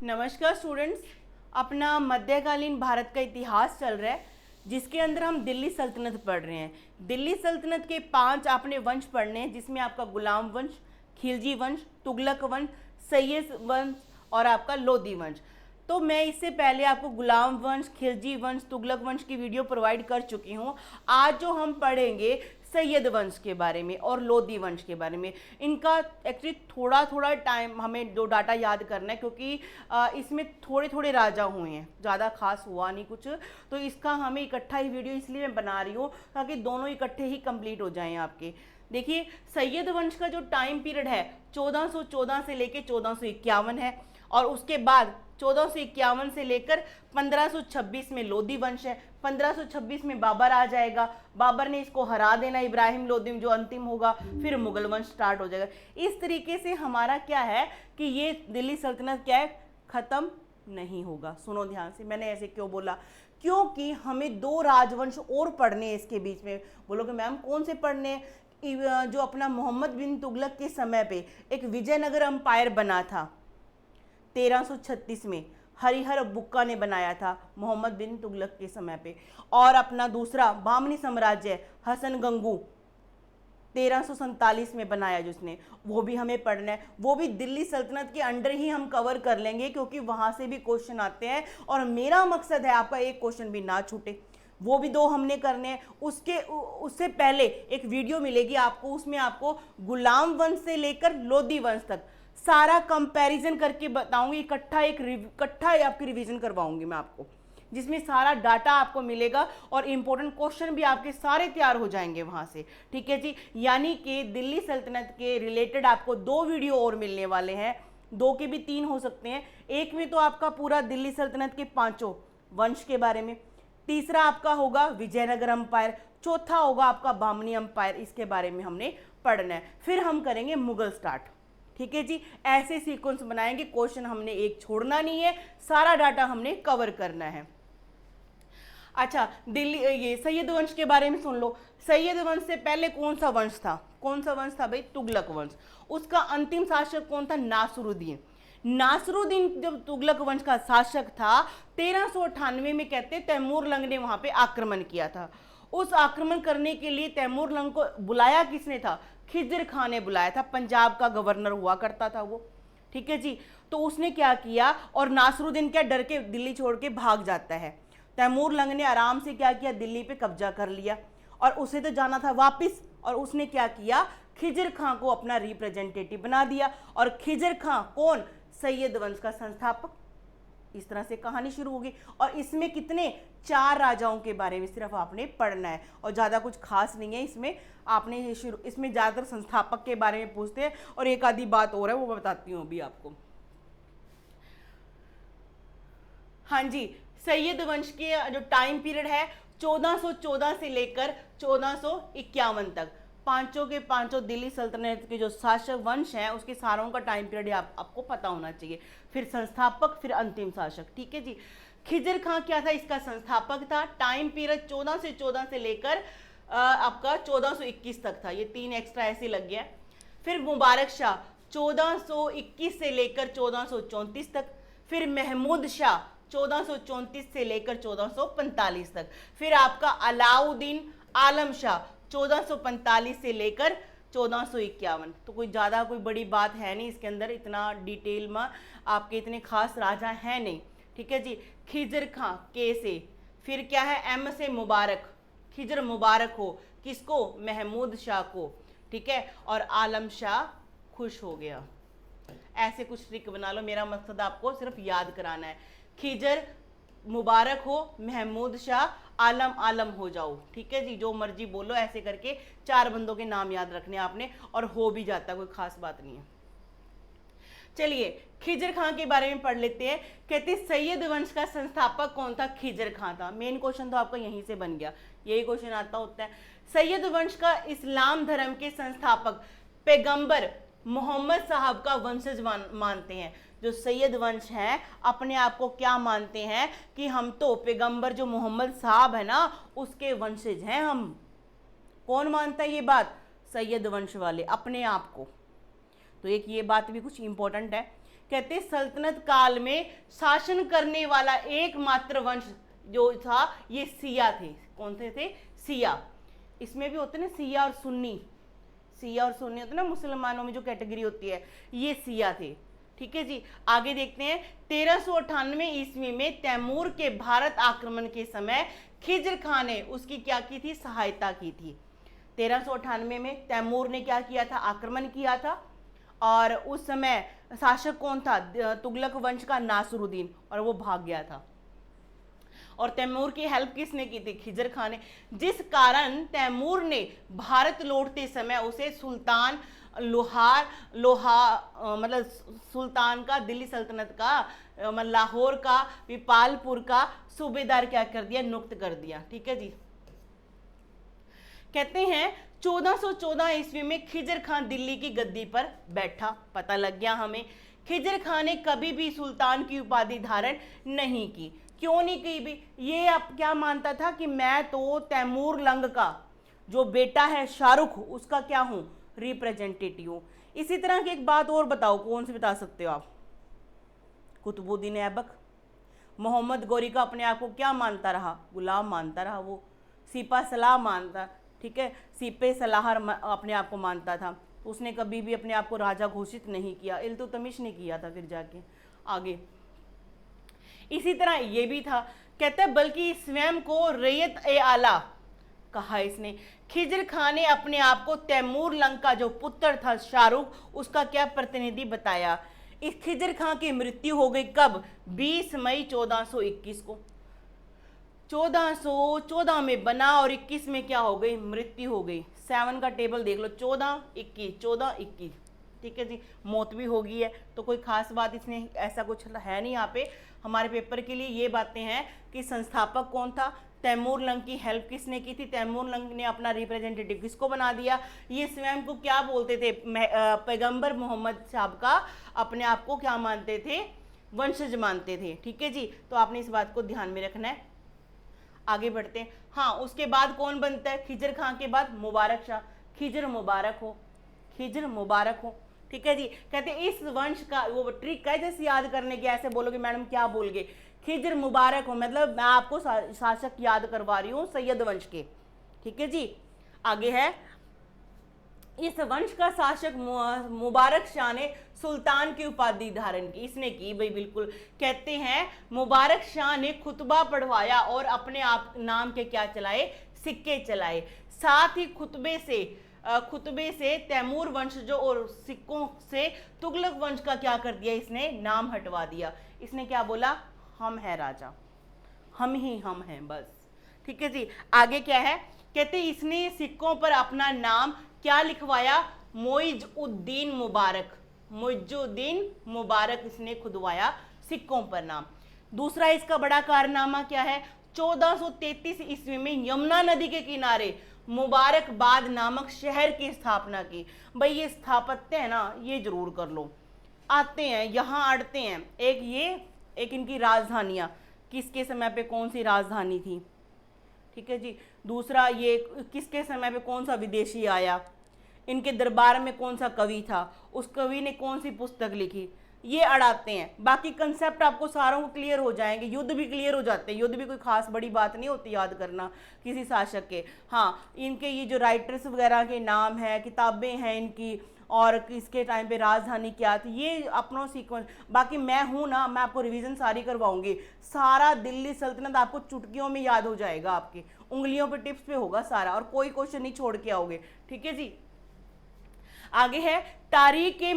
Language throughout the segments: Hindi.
नमस्कार स्टूडेंट्स। अपना मध्यकालीन भारत का इतिहास चल रहा है जिसके अंदर हम दिल्ली सल्तनत पढ़ रहे हैं। दिल्ली सल्तनत के 5 आपने वंश पढ़ने हैं, जिसमें आपका गुलाम वंश, खिलजी वंश, तुगलक वंश, सैयद वंश और आपका लोदी वंश। तो मैं इससे पहले आपको गुलाम वंश, खिलजी वंश, तुगलक वंश की वीडियो प्रोवाइड कर चुकी हूँ। आज जो हम पढ़ेंगे सैयद वंश के बारे में और लोदी वंश के बारे में। इनका एक्चुअली थोड़ा थोड़ा टाइम हमें जो डाटा याद करना है, क्योंकि इसमें थोड़े थोड़े राजा हुए हैं, ज़्यादा खास हुआ नहीं कुछ। तो इसका हमें इकट्ठा ही वीडियो इसलिए मैं बना रही हूँ ताकि दोनों इकट्ठे ही कंप्लीट हो जाएं आपके। देखिए, सैयद वंश का जो टाइम पीरियड है 1414 से लेकर 1451 है, और उसके बाद 1451 से लेकर 1526 में लोदी वंश है। 1526 में बाबर आ जाएगा, बाबर ने इसको हरा देना, इब्राहिम लोदी जो अंतिम होगा, फिर मुगल वंश स्टार्ट हो जाएगा। इस तरीके से हमारा क्या है कि ये दिल्ली सल्तनत क्या है, खत्म नहीं होगा। सुनो ध्यान से, मैंने ऐसे क्यों बोला, क्योंकि हमें 2 राजवंश और पढ़ने हैं इसके बीच में। बोलोगे मैम कौन से पढ़ने? जो अपना मोहम्मद बिन तुगलक के समय पे एक विजयनगर अंपायर बना था 1336 में, हरिहर बुक्का ने बनाया था मोहम्मद बिन तुगलक के समय पे। और अपना दूसरा बामनी साम्राज्य हसन गंगू 1347 में बनाया जिसने, वो भी हमें पढ़ना है। वो भी दिल्ली सल्तनत के अंडर ही हम कवर कर लेंगे, क्योंकि वहां से भी क्वेश्चन आते हैं और मेरा मकसद है आपका एक क्वेश्चन भी ना छूटे। वो भी 2 हमने करने हैं। उससे पहले एक वीडियो मिलेगी आपको, उसमें आपको गुलाम वंश से लेकर लोदी वंश तक सारा कंपैरिजन करके बताऊंगी। इकट्ठा आपकी रिवीजन करवाऊंगी मैं आपको, जिसमें सारा डाटा आपको मिलेगा और इंपॉर्टेंट क्वेश्चन भी आपके सारे तैयार हो जाएंगे वहां से। ठीक है जी, यानी कि दिल्ली सल्तनत के रिलेटेड आपको 2 वीडियो और मिलने वाले हैं। 2 के भी 3 हो सकते हैं। एक में तो आपका पूरा दिल्ली सल्तनत के 5 वंश के बारे में, तीसरा आपका होगा विजयनगर अंपायर, चौथा होगा आपका बामनी अंपायर। इसके बारे में हमने पढ़ना है। फिर हम करेंगे मुगल स्टार्ट। ठीक है जी, ऐसे सीक्वेंस बनाएंगे। क्वेश्चन हमने एक छोड़ना नहीं है, सारा डाटा हमने कवर करना है। अच्छा, दिल्ली ये सैयद वंश के बारे में सुन लो। सैयद वंश से पहले कौन सा वंश था? कौन सा वंश था भाई? तुगलक वंश। उसका अंतिम शासक कौन था? नासरुद्दीन। नासरुद्दीन जब तुगलक वंश का शासक था 1398 में, कहते तैमूर लंग ने वहां पे आक्रमण किया था। उस आक्रमण करने के लिए तैमूर लंग को बुलाया किसने था? खिजर खान ने बुलाया था। पंजाब का गवर्नर हुआ करता था वो। ठीक है जी, तो उसने क्या किया, और नासरुद्दीन क्या डर के दिल्ली छोड़ के भाग जाता है। तैमूर लंग ने आराम से क्या किया, दिल्ली पे कब्जा कर लिया, और उसे तो जाना था वापस, और उसने क्या किया, खिजर खां को अपना रिप्रेजेंटेटिव बना दिया। और खिजर खां कौन? सैयद वंश का संस्थापक। इस तरह से कहानी शुरू होगी। और इसमें कितने? 4 राजाओं के बारे में सिर्फ आपने पढ़ना है, और ज़्यादा कुछ खास नहीं है इसमें। आपने इसमें ज़्यादातर संस्थापक के बारे में पूछते हैं, और एक आधी बात और है वो बताती हूँ अभी आपको। हाँ जी, सैयद वंश के जो टाइम पीरियड है 1414 से लेकर 1451 तक, 5 के 5 दिल्ली सल्तनत के जो शासक वंश हैं उसके सारों का टाइम पीरियड आपको पता होना चाहिए। फिर संस्थापक, फिर अंतिम शासक। ठीक है जी, खिजर खां क्या था? इसका संस्थापक था। टाइम पीरियड 1414 से लेकर आपका 1421 तक था। ये 3 एक्स्ट्रा ऐसे लग गया। फिर मुबारक शाह 1421 से लेकर 1434 तक। फिर महमूद शाह 1434 से लेकर 1445 तक। फिर आपका अलाउद्दीन आलम शाह 1445 से लेकर 1451। तो कोई ज़्यादा कोई बड़ी बात है नहीं इसके अंदर, इतना डिटेल में आपके इतने खास राजा हैं नहीं। ठीक है जी, खिजर खां के से, फिर क्या है, एम से मुबारक, खिजर मुबारक हो किसको? महमूद शाह को। ठीक है, और आलम शाह खुश हो गया। ऐसे कुछ ट्रिक बना लो, मेरा मकसद आपको सिर्फ याद कराना है। खिजर मुबारक हो, महमूद शाह, आलम आलम हो जाओ। ठीक है जी, जो मर्जी बोलो, ऐसे करके 4 बंदों के नाम याद रखने आपने, और हो भी जाता, कोई खास बात नहीं है। चलिए खिजर खां के बारे में पढ़ लेते हैं। कहते सैयद वंश का संस्थापक कौन था? खिजर खां था। मेन क्वेश्चन तो आपका यहीं से बन गया, यही क्वेश्चन आता होता है। सैयद वंश का इस्लाम धर्म के संस्थापक पैगंबर मोहम्मद साहब का वंशज मानते हैं। जो सैयद वंश है अपने आप को क्या मानते हैं कि हम तो पैगंबर जो मोहम्मद साहब है ना उसके वंशज हैं हम। कौन मानता है ये बात? सैयद वंश वाले अपने आप को। तो एक ये बात भी कुछ इंपॉर्टेंट है कहते सल्तनत काल में शासन करने वाला एकमात्र वंश जो था ये सिया थे। कौन से थे? सिया। इसमें भी होते ना सिया और सुन्नी, सिया और सुन्नी होते ना मुसलमानों में जो कैटेगरी होती है, ये सिया थे। ठीक है जी, आगे देखते हैं। 1398 ईस्वी में तैमूर के भारत आक्रमण के समय खिज्र खान ने उसकी क्या की थी? सहायता की थी। 1398 में तैमूर ने क्या किया था? आक्रमण किया था। और उस समय शासक कौन था? तुगलक वंश का नासरुद्दीन, और वो भाग गया था। और तैमूर की हेल्प किसने की थी? खिज्र खान ने। जिस कारण तैमूर ने भारत लौटते समय उसे सुल्तान मतलब सुल्तान का, दिल्ली सल्तनत का, लाहौर का, विपालपुर का सूबेदार क्या कर दिया? नियुक्त कर दिया। ठीक है जी। कहते हैं 1414 ईस्वी में खिज्र खान दिल्ली की गद्दी पर बैठा। पता लग गया हमें, खिज्र खान ने कभी भी सुल्तान की उपाधि धारण नहीं की। क्यों नहीं की भी? ये अब क्या मानता था कि मैं तो तैमूर लंग का जो बेटा है शाहरुख, उसका क्या हूं? रिप्रेजेंटेटिव हूं। इसी तरह की एक बात और बताओ, कौन सी बता सकते हो आप? कुतुबुद्दीन ऐबक मोहम्मद गौरी का अपने आप को क्या मानता रहा? गुलाम मानता रहा। वो सिपा सलाह मानता, ठीक है, सिपे सलाहर अपने आप को मानता था। उसने कभी भी अपने आप को राजा घोषित नहीं किया। इल्तुतमिश ने किया था फिर जाके आगे। इसी तरह ये भी था, कहते बल्कि स्वयं को रैयत ए आला कहा इसने। खिज्र खान ने अपने आप को तैमूर लंग का जो पुत्र था शाहरुख, उसका क्या प्रतिनिधि बताया। इस खिज्र खान की मृत्यु हो गई कब? 20 मई 1421 को। 1414 में बना और 21 में क्या हो गई? मृत्यु हो गई। 7 का टेबल देख लो, 14 21 14 21। ठीक है जी, मौत भी हो गई है। तो कोई खास बात इसमें ऐसा कुछ है नहीं। यहाँ पे हमारे पेपर के लिए ये बातें हैं कि संस्थापक कौन था, तैमूर लंग की हेल्प किसने की थी, तैमूर लंग ने अपना रिप्रेजेंटेटिव किसको बना दिया, ये स्वयं को क्या बोलते थे, पैगंबर मोहम्मद साहब का अपने आप को क्या मानते थे? वंशज मानते थे। ठीक है जी, तो आपने इस बात को ध्यान में रखना है। आगे बढ़ते हैं। हाँ, उसके बाद कौन बनता है? खिज्र खान के बाद मुबारक शाह। खिज्र मुबारक हो, खिज्र मुबारक हो। ठीक है जी, कहते इस वंश का वो ट्रिक है जैसे याद करने की, ऐसे बोलोगे मैडम क्या बोल गए? खिज्र मुबारक हो मतलब मैं आपको शासक याद करवा रही हूँ सैयद वंश के। ठीक है जी, आगे है। इस वंश का शासक मुबारक शाह ने सुल्तान की उपाधि धारण की। इसने की भाई, बिल्कुल। कहते हैं मुबारक शाह ने खुतबा पढ़वाया और अपने आप नाम के क्या चलाए? सिक्के चलाए। साथ ही खुतबे से तैमूर वंशजों और सिक्कों से तुगलक वंश का क्या कर दिया? इसने नाम हटवा दिया। इसने क्या बोला? हम है राजा, हम ही हम हैं बस। ठीक है जी, आगे क्या है? कहते इसने सिक्कों पर अपना नाम क्या लिखवाया? मोइजुद्दीन मुबारक। मोइजुद्दीन मुबारक इसने खुदवाया सिक्कों पर नाम। दूसरा इसका बड़ा कारनामा क्या है? 1433 ईस्वी में यमुना नदी के किनारे मुबारकबाद नामक शहर की स्थापना की। भाई ये स्थापत्य है ना, ये जरूर कर लो। आते हैं यहाँ अड़ते हैं। एक इनकी राजधानियाँ, किसके समय पे कौन सी राजधानी थी? ठीक है जी, दूसरा ये किसके समय पे कौन सा विदेशी आया, इनके दरबार में कौन सा कवि था, उस कवि ने कौन सी पुस्तक लिखी, ये अड़ाते हैं। बाकी कंसेप्ट आपको सारों को क्लियर हो जाएंगे। युद्ध भी क्लियर हो जाते हैं। युद्ध भी कोई खास बड़ी बात नहीं होती याद करना किसी शासक के। हाँ, इनके ये जो राइटर्स वगैरह के नाम है, किताबें हैं इनकी, और किसके टाइम पे राजधानी क्या थी, ये अपनों सीक्वेंस। बाकी मैं हूँ ना, मैं आपको रिवीजन सारी करवाऊंगी। सारा दिल्ली सल्तनत आपको चुटकियों में याद हो जाएगा, आपकी उंगलियों पे टिप्स पे होगा सारा, और कोई क्वेश्चन नहीं छोड़ के आओगे। ठीक है जी, आगे है तारीख ए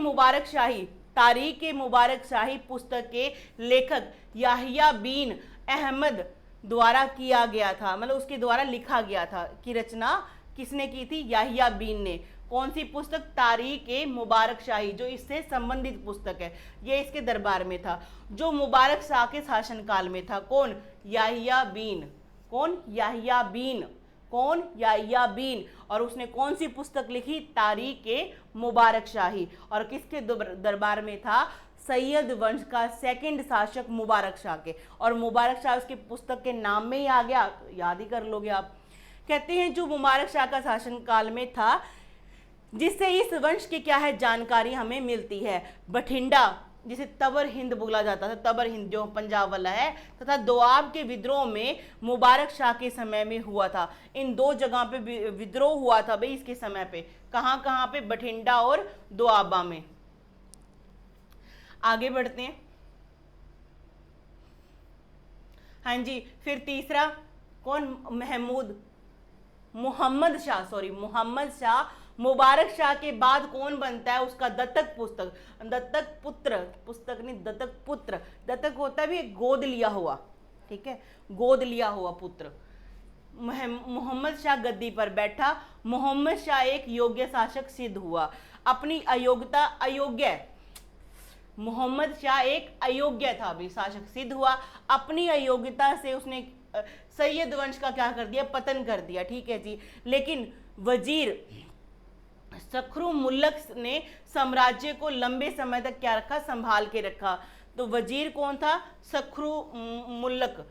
मुबारक शाही पुस्तक के लेखक याहिया बिन अहमद द्वारा किया गया था, मतलब उसके द्वारा लिखा गया था। की रचना किसने की थी? याहिया बिन ने। कौन सी पुस्तक? तारीख ए मुबारक शाही, जो इससे संबंधित पुस्तक है। ये इसके दरबार में था, जो मुबारक शाह के शासनकाल में था। कौन? याहिया बिन। कौन? याहिया बिन। कौन? याहिया बिन। और उसने कौन सी पुस्तक लिखी? तारीख ए मुबारक शाही। और किसके दरबार में था? सैयद वंश का सेकंड शासक मुबारक शाह के। और मुबारक शाह उसके पुस्तक के नाम में ही आ गया, तो याद ही कर लोगे आप। कहते हैं जो मुबारक शाह का शासनकाल में था, जिससे इस वंश की क्या है जानकारी हमें मिलती है। बठिंडा जिसे तबर हिंद बोला जाता था, तबर हिंद जो पंजाब वाला है, तथा दोआब के विद्रोह में मुबारक शाह के समय में हुआ था। इन दो जगह पे विद्रोह हुआ था भाई इसके समय पे। कहाँ कहाँ पे? बठिंडा और दोआबा में। आगे बढ़ते हैं। हाँ जी, फिर तीसरा कौन? मोहम्मद शाह। मुबारक शाह के बाद कौन बनता है? उसका दत्तक पुत्र। दत्तक होता है भी गोद लिया हुआ, ठीक है, गोद लिया हुआ पुत्र। मोहम्मद शाह गद्दी पर बैठा। मोहम्मद शाह एक योग्य शासक सिद्ध हुआ। अपनी अयोग्य मोहम्मद शाह एक अयोग्य था भी शासक सिद्ध हुआ। अपनी अयोग्यता से उसने सैयद वंश का क्या कर दिया? पतन कर दिया, ठीक है जी। लेकिन वजीर सखरू मुल्लक ने साम्राज्य को लंबे समय तक क्या रखा? संभाल के रखा। तो वजीर कौन था? सखरू मुल्लक।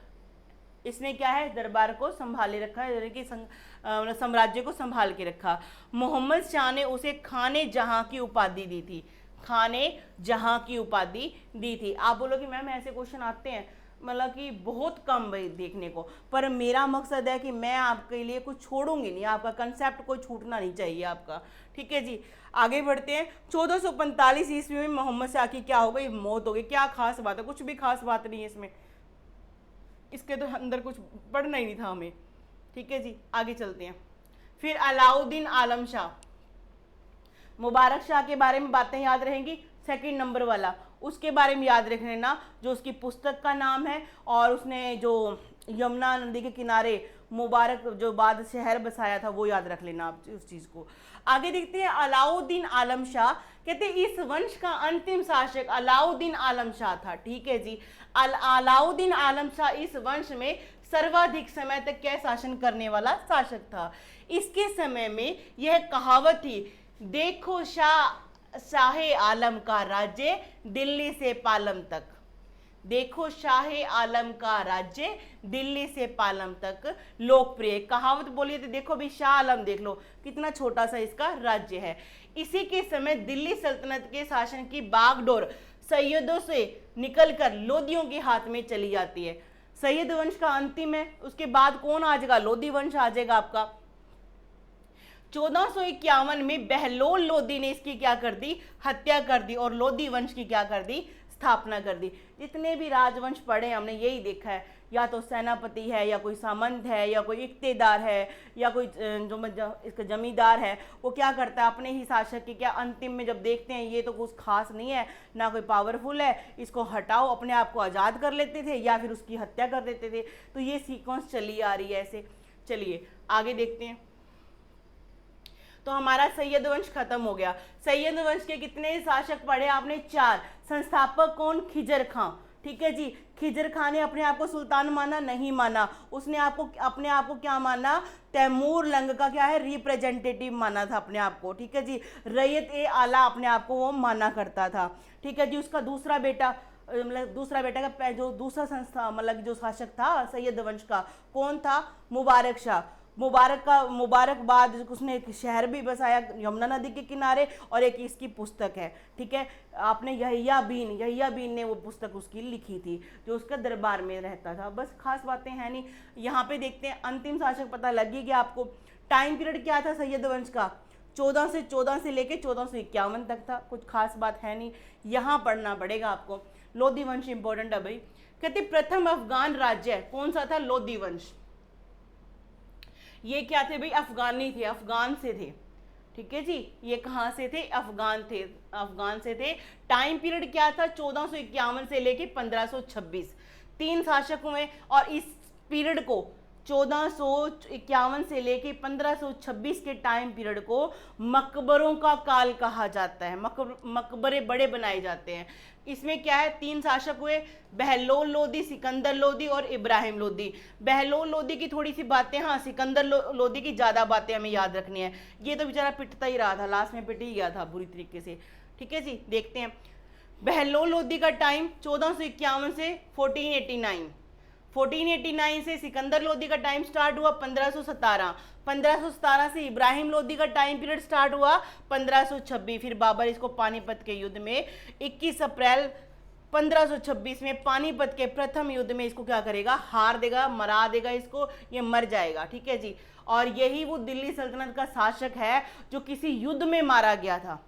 इसने क्या है? दरबार को संभाले रखा है, यानी कि साम्राज्य को संभाल के रखा। मोहम्मद शाह ने उसे खाने जहां की उपाधि दी थी। आप बोलोगे मैम ऐसे क्वेश्चन आते हैं, मतलब कि बहुत कम भाई देखने को, पर मेरा मकसद है कि मैं आपके लिए कुछ छोड़ूंगी नहीं, आपका कंसेप्ट कोई छूटना नहीं चाहिए आपका, ठीक है जी। आगे बढ़ते हैं। 1445 ईस्वी में मोहम्मद शाह की क्या हो गई? मौत हो गई। क्या खास बात है? कुछ भी खास बात नहीं है इसमें, इसके तो अंदर कुछ पढ़ना ही नहीं था हमें, ठीक है जी। आगे चलते हैं। फिर अलाउद्दीन आलम शाह। मुबारक शाह के बारे में बातें याद रहेंगी, सेकंड नंबर वाला उसके बारे में याद रख लेना, जो उसकी पुस्तक का नाम है, और उसने जो यमुना नदी के किनारे मुबारक जो बाद शहर बसाया था वो याद रख लेना आप उस चीज़ को। आगे देखते हैं अलाउद्दीन आलम शाह। कहते हैं इस वंश का अंतिम शासक अलाउद्दीन आलम शाह था, ठीक है जी। अलाउद्दीन आलम शाह इस वंश में सर्वाधिक समय तक क्या शासन करने वाला शासक था। इसके समय में यह कहावत थी, देखो शाह आलम का राज्य दिल्ली से पालम तक। देखो शाह आलम का राज्य दिल्ली से पालम तक लोकप्रिय कहावत बोलिए तो देखो भी शाह आलम देख लो कितना छोटा सा इसका राज्य है। इसी के समय दिल्ली सल्तनत के शासन की बागडोर सैयदों से निकलकर लोदियों के हाथ में चली जाती है। सैयद वंश का अंतिम है, उसके बाद कौन आ जाएगा? लोदी वंश आ जाएगा आपका। 1451 में बहलोल लोदी ने इसकी क्या कर दी? हत्या कर दी, और लोदी वंश की क्या कर दी? स्थापना कर दी। जितने भी राजवंश पढ़े हमने यही देखा है, या तो सेनापति है, या कोई सामंत है, या कोई इख्तेदार है, या कोई जो इसका जमींदार है, वो क्या करता है अपने ही शासक की क्या अंतिम में जब देखते हैं ये तो कुछ खास नहीं है, ना कोई पावरफुल है, इसको हटाओ, अपने आप को आज़ाद कर लेते थे या फिर उसकी हत्या कर देते थे। तो ये सीक्वेंस चली आ रही है ऐसे। चलिए आगे देखते हैं। तो हमारा सैयद वंश खत्म हो गया। सैयद वंश के कितने शासक पढ़े आपने? 4। संस्थापक कौन? खिजर खां, ठीक है जी। खिजर खां ने अपने आप को सुल्तान माना? नहीं माना। उसने अपने आप को क्या माना? तैमूर लंग का क्या है? रिप्रेजेंटेटिव माना था अपने आप को, ठीक है जी। रैयत ए आला अपने आप को वो माना करता था, ठीक है जी। उसका दूसरा बेटा मतलब दूसरा बेटा का जो दूसरा संस्था मतलब जो शासक था सैयद वंश का कौन था? मुबारक शाह। मुबारक बाद उसने एक शहर भी बसाया यमुना नदी के किनारे, और एक इसकी पुस्तक है, ठीक है। आपने यहिया बीन ने वो पुस्तक उसकी लिखी थी, जो उसका दरबार में रहता था। बस खास बातें हैं नहीं। यहाँ पे देखते हैं अंतिम शासक पता लगी कि आपको टाइम पीरियड क्या था सैयद वंश का? 1414 से लेके 1451 तक था। कुछ खास बात है नहीं, यहाँ पढ़ना पड़ेगा आपको। लोधी वंश इंपॉर्टेंट है भाई। कहते प्रथम अफगान राज्य कौन सा था? लोधी वंश। ये क्या थे भाई? अफगानी थे, अफगान से थे, ठीक है जी। ये कहाँ से थे? अफगान से थे। टाइम पीरियड क्या था? 1451 से लेके 1526। 3 शासक हुए, और इस पीरियड को 1451 से लेके 1526 के टाइम पीरियड को मकबरों का काल कहा जाता है। मकबरे बड़े बनाए जाते हैं। इसमें क्या है? 3 शासक हुए, बहलोल लोदी, सिकंदर लोदी और इब्राहिम लोदी। बहलोल लोदी की थोड़ी सी बातें, हाँ सिकंदर लोदी की ज़्यादा बातें हमें याद रखनी है। ये तो बेचारा पिटता ही रहा था, लास्ट में पिट ही गया था बुरी तरीके से, ठीक है जी। देखते हैं बहलोल लोदी का टाइम 1451 से 1489। 1489 से सिकंदर लोदी का टाइम स्टार्ट हुआ 1517, 1517 से इब्राहिम लोदी का टाइम पीरियड स्टार्ट हुआ 1526, फिर बाबर इसको पानीपत के युद्ध में 21 अप्रैल 1526 में पानीपत के प्रथम युद्ध में इसको क्या करेगा, हार देगा, मरा देगा इसको, ये मर जाएगा। ठीक है जी। और यही वो दिल्ली सल्तनत का शासक है जो किसी युद्ध में मारा गया था,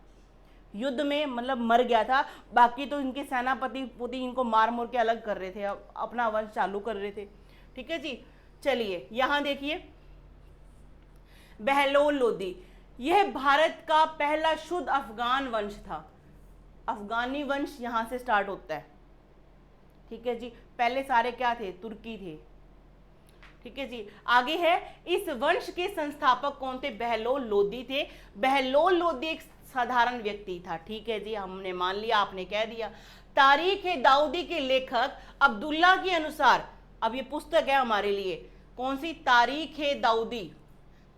युद्ध में मतलब मर गया था। बाकी तो इनके सेनापति पुति इनको मार मोर के अलग कर रहे थे, अपना वंश चालू कर रहे थे। ठीक है जी। चलिए यहां देखिए, बहलोल लोदी, यह भारत का पहला शुद्ध अफगान वंश था। अफगानी वंश यहां से स्टार्ट होता है। ठीक है जी। पहले सारे क्या थे, तुर्की थे। ठीक है जी। आगे है, इस वंश के संस्थापक कौन थे, बहलोल लोदी थे। बहलोल लोदी एक साधारण व्यक्ति था। ठीक है जी, हमने मान लिया, आपने कह दिया। तारीख-ए-दाऊदी के लेखक अब्दुल्ला के अनुसार, अब ये पुस्तक है हमारे लिए, कौन सी, तारीख-ए-दाऊदी,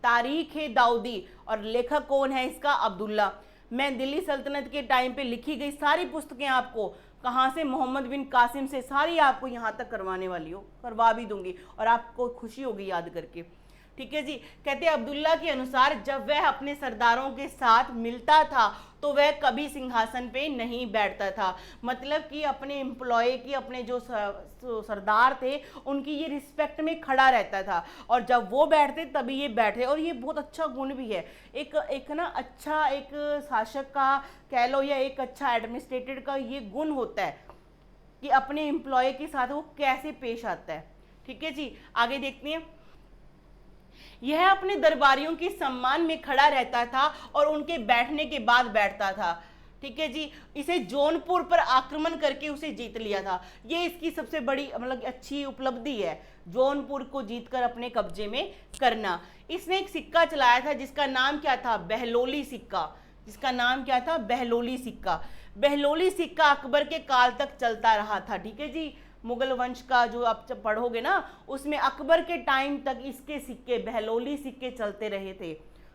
तारीख-ए-दाऊदी, और लेखक कौन है इसका, अब्दुल्ला। मैं दिल्ली सल्तनत के टाइम पे लिखी गई सारी पुस्तकें आपको कहाँ से, मोहम्मद बिन कासिम से, सारी आपको यहाँ तक करवाने वाली हो, करवा भी दूंगी और आपको खुशी होगी याद करके। ठीक है जी। कहते हैं अब्दुल्ला के अनुसार जब वह अपने सरदारों के साथ मिलता था तो वह कभी सिंहासन पे नहीं बैठता था। मतलब कि अपने एम्प्लॉय की, अपने जो सरदार थे उनकी ये रिस्पेक्ट में खड़ा रहता था, और जब वो बैठते तभी ये बैठे। और ये बहुत अच्छा गुण भी है, एक ना अच्छा एक शासक का कह लो या एक अच्छा एडमिनिस्ट्रेटर का ये गुण होता है कि अपने एम्प्लॉय के साथ वो कैसे पेश आता है। ठीक है जी। आगे देखते हैं, यह अपने दरबारियों के सम्मान में खड़ा रहता था और उनके बैठने के बाद बैठता था। ठीक है जी। इसे जौनपुर पर आक्रमण करके उसे जीत लिया था। ये इसकी सबसे बड़ी मतलब अच्छी उपलब्धि है, जौनपुर को जीतकर अपने कब्जे में करना। इसने एक सिक्का चलाया था जिसका नाम क्या था, बहलोली सिक्का। जिसका नाम क्या था, बहलोली सिक्का। बहलोली सिक्का अकबर के काल तक चलता रहा था। ठीक है जी। मुगल वंश का जो आप जब पढ़ोगे ना, उसमें अकबर के टाइम तक इसके सिक्के, बहलोली सिक्के चलते रहे थे।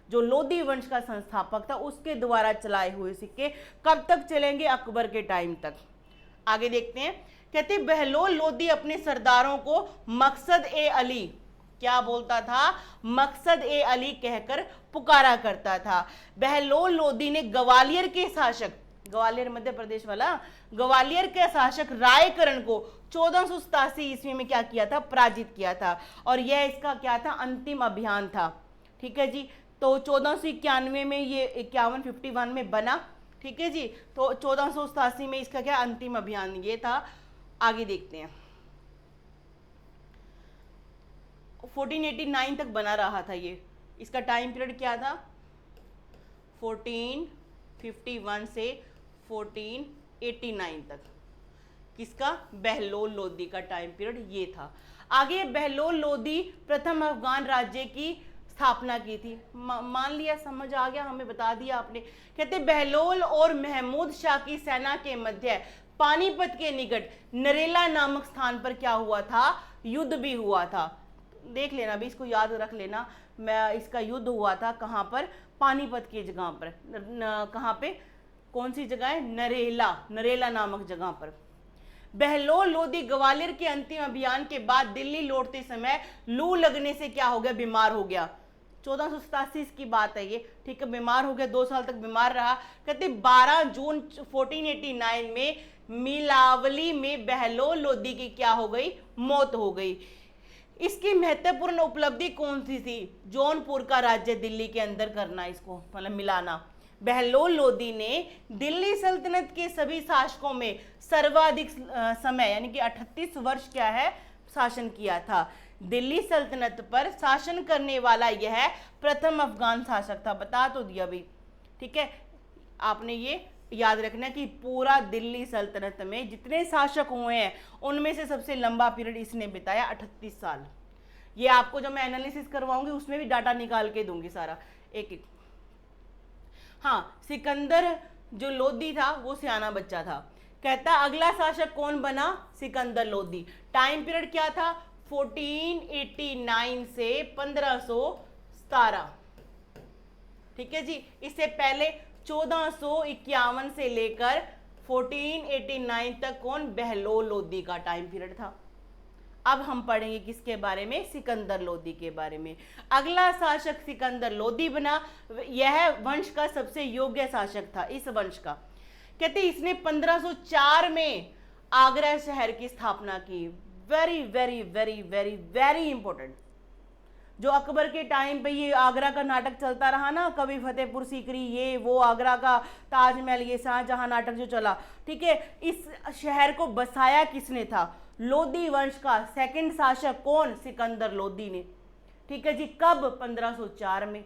जो लोदी वंश का संस्थापक था उसके द्वारा चलाए हुए सिक्के कब तक चलेंगे, अकबर के टाइम तक। आगे देखते हैं, कहते बहलोल लोदी अपने सरदारों को मकसद ए अली, क्या बोलता था, मकसद ए अली कहकर पुकारा करता था। बहलोल लोदी ने ग्वालियर के शासक, ग्वालियर मध्य प्रदेश वाला, ग्वालियर के शासक रायकरण को 1487 ईस्वी में क्या किया था, पराजित किया था। और यह इसका क्या था, अंतिम अभियान था। ठीक है जी। तो 1491 में ये 51 में बना। ठीक है जी। तो 1487 में इसका क्या अंतिम अभियान ये था। आगे देखते हैं, 1489 तक बना रहा था ये। इसका टाइम पीरियड क्या था, 1451 से 1489 तक। किसका, बहलोल लोदी का टाइम पीरियड ये था। आगे बहलोल लोदी प्रथम अफगान राज्य की स्थापना की थी। मान लिया, समझ आ गया, हमें बता दिया आपने। कहते बहलोल और महमूद शाह की सेना के मध्य पानीपत के निकट नरेला नामक स्थान पर क्या हुआ था, युद्ध भी हुआ था। देख लेना भी, इसको याद रख लेना। मैं इसका युद्ध हुआ था कहाँ पर, पानीपत की जगह पर। कहाँ पे, कौन सी जगह है, नरेला, नरेला नामक जगह पर। बहलोल लोदी ग्वालियर के अंतिम अभियान के बाद दिल्ली लौटते समय लू लगने से क्या हो गया, बीमार हो गया। 1487 की बात है ये। ठीक है, बीमार हो गया, 2 साल तक बीमार रहा। कहते 12 जून 1489 में मिलावली में बहलोल लोदी की क्या हो गई, मौत हो गई। इसकी महत्वपूर्ण उपलब्धि कौन सी थी, जौनपुर का राज्य दिल्ली के अंदर करना, इसको मतलब मिलाना। बहलोल लोदी ने दिल्ली सल्तनत के सभी शासकों में सर्वाधिक समय यानी कि 38 वर्ष क्या है, शासन किया था। दिल्ली सल्तनत पर शासन करने वाला यह प्रथम अफगान शासक था। बता तो दिया भी। ठीक है, आपने ये याद रखना कि पूरा दिल्ली सल्तनत में जितने शासक हुए हैं उनमें से सबसे लंबा पीरियड इसने बिताया, 38 साल। ये आपको जब मैं एनालिसिस करवाऊंगी उसमें भी डाटा निकाल के दूंगी सारा एक एक। हाँ, सिकंदर जो लोदी था वो सियाना बच्चा था। कहता अगला शासक कौन बना, सिकंदर लोदी। टाइम पीरियड क्या था, 1489 से 1517। ठीक है जी। इससे पहले 1451 से लेकर 1489 तक कौन, बहलोल लोदी का टाइम पीरियड था। अब हम पढ़ेंगे किसके बारे में, सिकंदर लोदी के बारे में। अगला शासक सिकंदर लोदी बना। यह वंश का सबसे योग्य शासक था इस वंश का। कहते इसने 1504 में आगरा शहर की स्थापना की। Very very very very very important. जो अकबर के टाइम पे ये आगरा का नाटक चलता रहा ना, कभी फतेहपुर सीकरी, ये वो, आगरा का ताजमहल, ये शाहजहां नाटक जो चला, ठीक है, इस शहर को बसाया किसने था, लोदी वंश का सेकंड शासक कौन, सिकंदर लोदी ने। ठीक है जी, कब, 1504 में।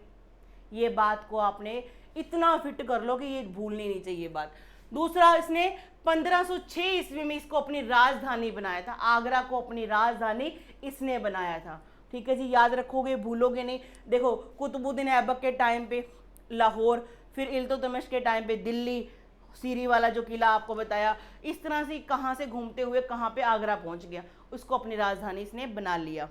ये बात को आपने इतना फिट कर लो कि ये भूलनी नहीं चाहिए बात। दूसरा, इसने 1506 ईस्वी में इसको अपनी राजधानी बनाया था। आगरा को अपनी राजधानी इसने बनाया था। ठीक है जी, याद रखोगे, भूलोगे नहीं। देखो, कुतुबुद्दीन ऐबक के टाइम पे लाहौर, फिर इल्तुतमिश के टाइम पे दिल्ली, सीरी वाला जो किला आपको बताया, इस तरह से कहाँ से घूमते हुए कहाँ पे आगरा पहुंच गया, उसको अपनी राजधानी इसने बना लिया।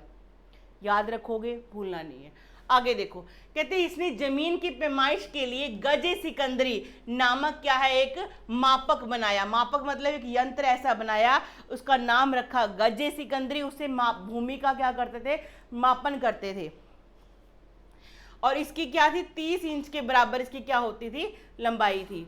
याद रखोगे, भूलना नहीं है। आगे देखो, कहते हैं इसने जमीन की पैमाइश के लिए गजे सिकंदरी नामक क्या है, एक मापक बनाया। मापक मतलब एक यंत्र ऐसा बनाया, उसका नाम रखा गजे सिकंदरी। उससे भूमि का क्या करते थे, मापन करते थे। और इसकी क्या थी, 30 इंच के बराबर इसकी क्या होती थी, लंबाई थी,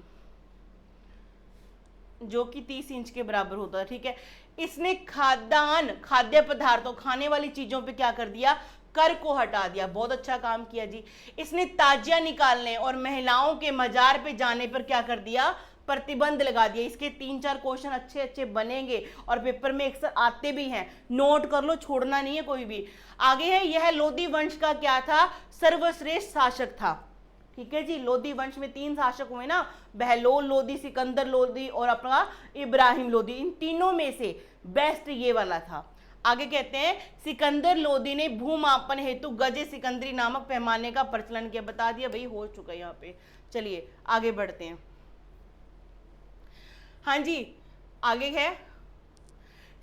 जो कि 30 इंच के बराबर होता है। ठीक है, इसने खाद्य पदार्थों, खाने वाली चीजों पे क्या कर दिया, कर को हटा दिया। बहुत अच्छा काम किया जी। इसने ताजिया निकालने और महिलाओं के मजार पे जाने पर क्या कर दिया, प्रतिबंध लगा दिया। इसके 3-4 क्वेश्चन अच्छे अच्छे बनेंगे और पेपर में अक्सर आते भी हैं, नोट कर लो, छोड़ना नहीं है कोई भी। आगे है, यह लोदी वंश का क्या था, सर्वश्रेष्ठ शासक था। ठीक है जी, लोदी वंश में 3 शासक हुए ना, बहलोल लोदी, सिकंदर लोदी और अपना इब्राहिम लोदी। इन तीनों में से बेस्ट ये वाला था। आगे कहते हैं, सिकंदर लोदी ने भूमापन हेतु गजे सिकंदरी नामक पैमाने का प्रचलन किया। बता दिया भाई, हो चुका है यहाँ पे। चलिए आगे बढ़ते हैं। हाँ जी, आगे है,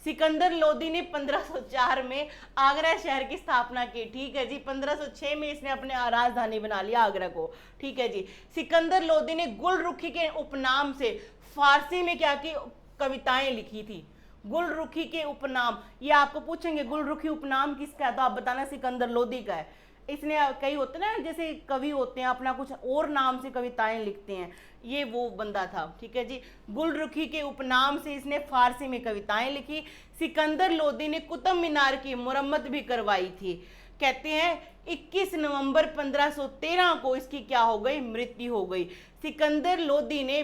सिकंदर लोदी ने 1504 में आगरा शहर की स्थापना की। ठीक है जी, 1506 में इसने अपने राजधानी बना लिया आगरा को। ठीक है जी, सिकंदर लोदी ने गुलरुखी के उपनाम से फारसी में क्या की, कविताएं लिखी थी। गुलरुखी के उपनाम, ये आपको पूछेंगे गुलरुखी उपनाम किसका है, तो आप बताना सिकंदर लोदी का है। इसने, कई होते ना जैसे कवि होते हैं अपना कुछ और नाम से कविताएं लिखते हैं, ये वो बंदा था। ठीक है जी, गुलरुखी के उपनाम से इसने फारसी में कविताएं लिखी। सिकंदर लोदी ने कुतुब मीनार की मुरम्मत भी करवाई थी। कहते हैं 21 नवंबर 1513 को इसकी क्या हो गई, मृत्यु हो गई। सिकंदर लोदी ने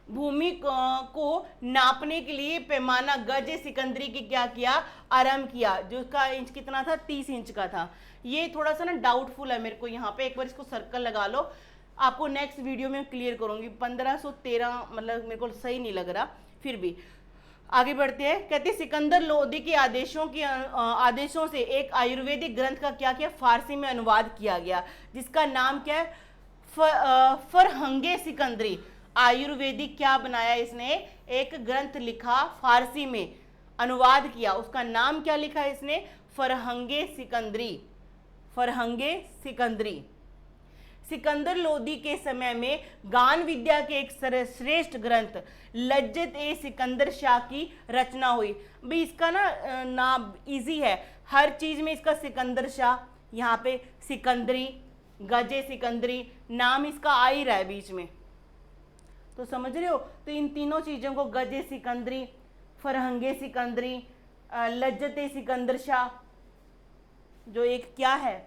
भूमि को नापने के लिए पैमाना गज सिकंदरी की क्या किया, आरंभ किया, जो इसका इंच कितना था, 30 इंच का था। ये थोड़ा सा ना डाउटफुल है मेरे को, यहाँ पे एक बार इसको सर्कल लगा लो, आपको नेक्स्ट वीडियो में क्लियर करूंगी। 1513 मतलब मेरे को सही नहीं लग रहा, फिर भी आगे बढ़ते हैं। कहते हैं सिकंदर लोदी के आदेशों से एक आयुर्वेदिक ग्रंथ का क्या किया, फारसी में अनुवाद किया गया, जिसका नाम क्या है, फरहंगे सिकंदरी। आयुर्वेदिक क्या बनाया इसने, एक ग्रंथ लिखा, फारसी में अनुवाद किया, उसका नाम क्या लिखा इसने, फरहंगे सिकंदरी। फरहंगे सिकंदरी। सिकंदर लोदी के समय में गान विद्या के एक श्रेष्ठ ग्रंथ लज्जत ए सिकंदर शाह की रचना हुई। भाई इसका ना नाम इजी है, हर चीज में इसका सिकंदर शाह, यहाँ पे सिकंदरी, गजे सिकंदरी, नाम इसका आ ही रहा है बीच में, तो समझ रहे हो। तो इन तीनों चीजों को, गजे सिकंदरी, फरहंगे सिकंदरी, लज्जते सिकंदर शाह, जो एक क्या है,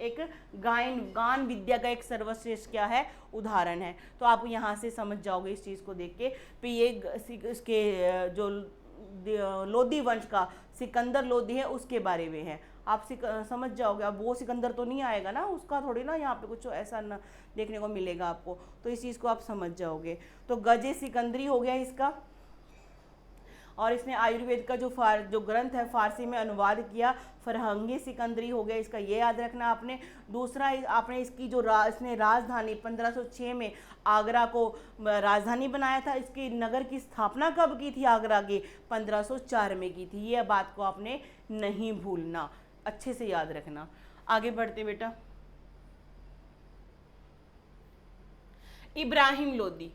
एक गान विद्या का एक सर्वश्रेष्ठ क्या है, उदाहरण है। तो आप यहाँ से समझ जाओगे इस चीज़ को देख के, भी ये इसके जो लोदी वंश का सिकंदर लोदी है उसके बारे में है, आप समझ जाओगे। अब वो सिकंदर तो नहीं आएगा ना, उसका थोड़ी ना यहाँ पे कुछ ऐसा न देखने को मिलेगा आपको, तो इस चीज़ को आप समझ जाओगे। तो गजे सिकंदरी हो गया इसका, और इसने आयुर्वेद का जो ग्रंथ है फारसी में अनुवाद किया, फरहंगी सिकंदरी हो गया इसका, ये याद रखना आपने। दूसरा, आपने इसकी जो इसने राजधानी 1506 में आगरा को राजधानी बनाया था। इसकी नगर की स्थापना कब की थी, आगरा की 1504 में की थी। ये बात को आपने नहीं भूलना, अच्छे से याद रखना। आगे बढ़ते बेटा, इब्राहिम लोदी।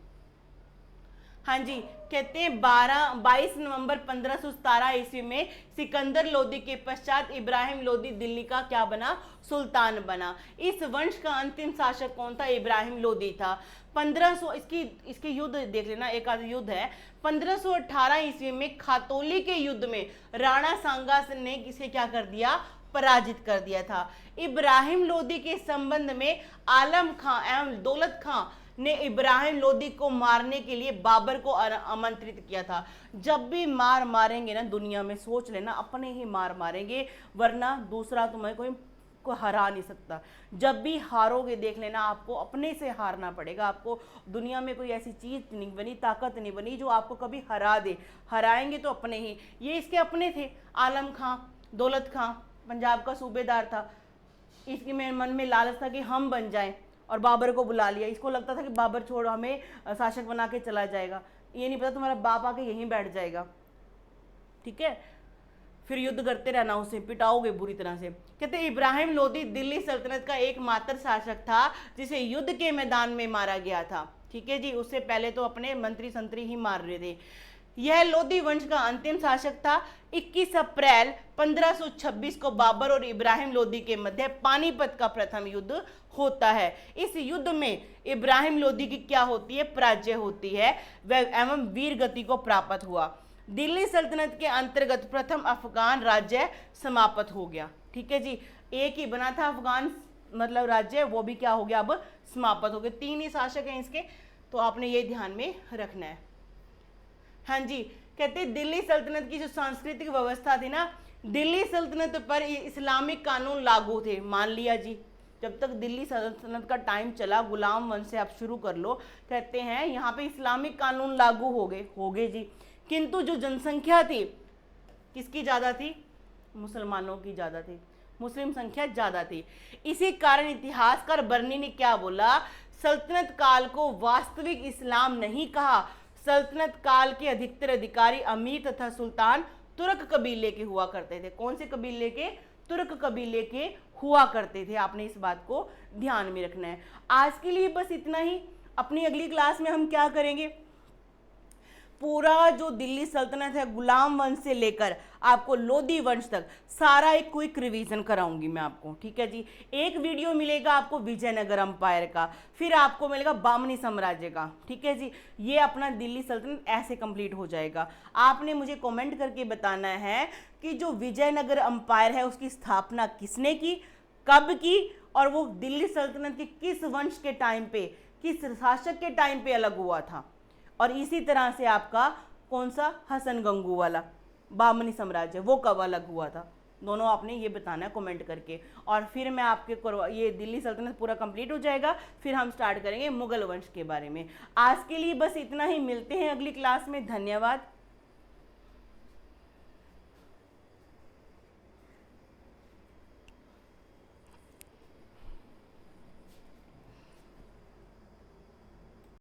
हाँ जी, कहते हैं 22 नवंबर 1517 ईस्वी में सिकंदर लोदी के पश्चात इब्राहिम लोदी दिल्ली का क्या बना, सुल्तान बना। इस वंश का अंतिम शासक कौन था, इब्राहिम लोदी था। 1500 इसकी युद्ध देख लेना, एक आध युद्ध है। 1518 ईस्वी में खातौली के युद्ध में राणा सांगा ने किसे क्या कर दिया, पराजित कर दिया था। इब्राहिम लोदी के संबंध में आलम खां एवं दौलत खां ने इब्राहिम लोदी को मारने के लिए बाबर को आमंत्रित किया था। जब भी मार मारेंगे ना दुनिया में, सोच लेना अपने ही मार मारेंगे, वरना दूसरा तुम्हें को हरा नहीं सकता। जब भी हारोगे देख लेना आपको अपने से हारना पड़ेगा। आपको दुनिया में कोई ऐसी चीज नहीं बनी, ताकत नहीं बनी जो आपको कभी हरा दे। हराएंगे तो अपने ही। ये इसके अपने थे, आलम खां, दौलत खां पंजाब का सूबेदार था। इसके मन में लालच था कि हम बन जाएं और बाबर को बुला लिया। इसको लगता था कि बाबर छोड़ हमें शासक बना के चला जाएगा। ये नहीं पता तुम्हारा बाप आके यहीं बैठ जाएगा, ठीक है। फिर युद्ध करते रहना, उसे पिटाओगे बुरी तरह से। कहते इब्राहिम लोदी दिल्ली सल्तनत का एकमात्र शासक था जिसे युद्ध के मैदान में मारा गया था, ठीक है जी। उससे पहले तो अपने मंत्री संतरी ही मार रहे थे। यह लोदी वंश का अंतिम शासक था। 21 अप्रैल 1526 को बाबर और इब्राहिम लोदी के मध्य पानीपत का प्रथम युद्ध होता है। इस युद्ध में इब्राहिम लोदी की क्या होती है, पराजय होती है एवं वीर गति को प्राप्त हुआ। दिल्ली सल्तनत के अंतर्गत प्रथम अफगान राज्य समाप्त हो गया, ठीक है जी। एक ही बना था अफगान मतलब राज्य, वो भी क्या हो गया, अब समाप्त हो गया। 3 ही शासक हैं इसके, तो आपने ये ध्यान में रखना है। हाँ जी, कहते दिल्ली सल्तनत की जो सांस्कृतिक व्यवस्था थी ना, दिल्ली सल्तनत पर इस्लामिक कानून लागू थे। मान लिया जी, जब तक दिल्ली सल्तनत का टाइम चला, गुलाम वंश से आप शुरू कर लो, कहते हैं यहाँ पे इस्लामिक कानून लागू हो गए जी। किंतु जो जनसंख्या थी किसकी ज़्यादा थी, मुसलमानों की ज़्यादा थी, मुस्लिम संख्या ज़्यादा थी। इसी कारण इतिहासकार बर्नी ने क्या बोला, सल्तनत काल को वास्तविक इस्लाम नहीं कहा। सल्तनत काल के अधिकतर अधिकारी अमीर तथा सुल्तान तुर्क कबीले के हुआ करते थे। कौन से कबीले के, तुर्क कबीले के हुआ करते थे। आपने इस बात को ध्यान में रखना है। आज के लिए बस इतना ही। अपनी अगली क्लास में हम क्या करेंगे, पूरा जो दिल्ली सल्तनत है गुलाम वंश से लेकर आपको लोदी वंश तक सारा एक क्विक रिवीजन कराऊंगी मैं आपको, ठीक है जी। एक वीडियो मिलेगा आपको विजयनगर अंपायर का, फिर आपको मिलेगा बामनी साम्राज्य का, ठीक है जी। ये अपना दिल्ली सल्तनत ऐसे कंप्लीट हो जाएगा। आपने मुझे कमेंट करके बताना है कि जो विजयनगर अंपायर है उसकी स्थापना किसने की, कब की, और वो दिल्ली सल्तनत के किस वंश के टाइम पे, किस शासक के टाइम पे अलग हुआ था। और इसी तरह से आपका कौन सा, हसन गंगू वाला बामनी साम्राज्य, वो कब अलग हुआ था। दोनों आपने ये बताना है कमेंट करके। और फिर मैं आपके ये दिल्ली सल्तनत पूरा कंप्लीट हो जाएगा, फिर हम स्टार्ट करेंगे मुगल वंश के बारे में। आज के लिए बस इतना ही, मिलते हैं अगली क्लास में। धन्यवाद।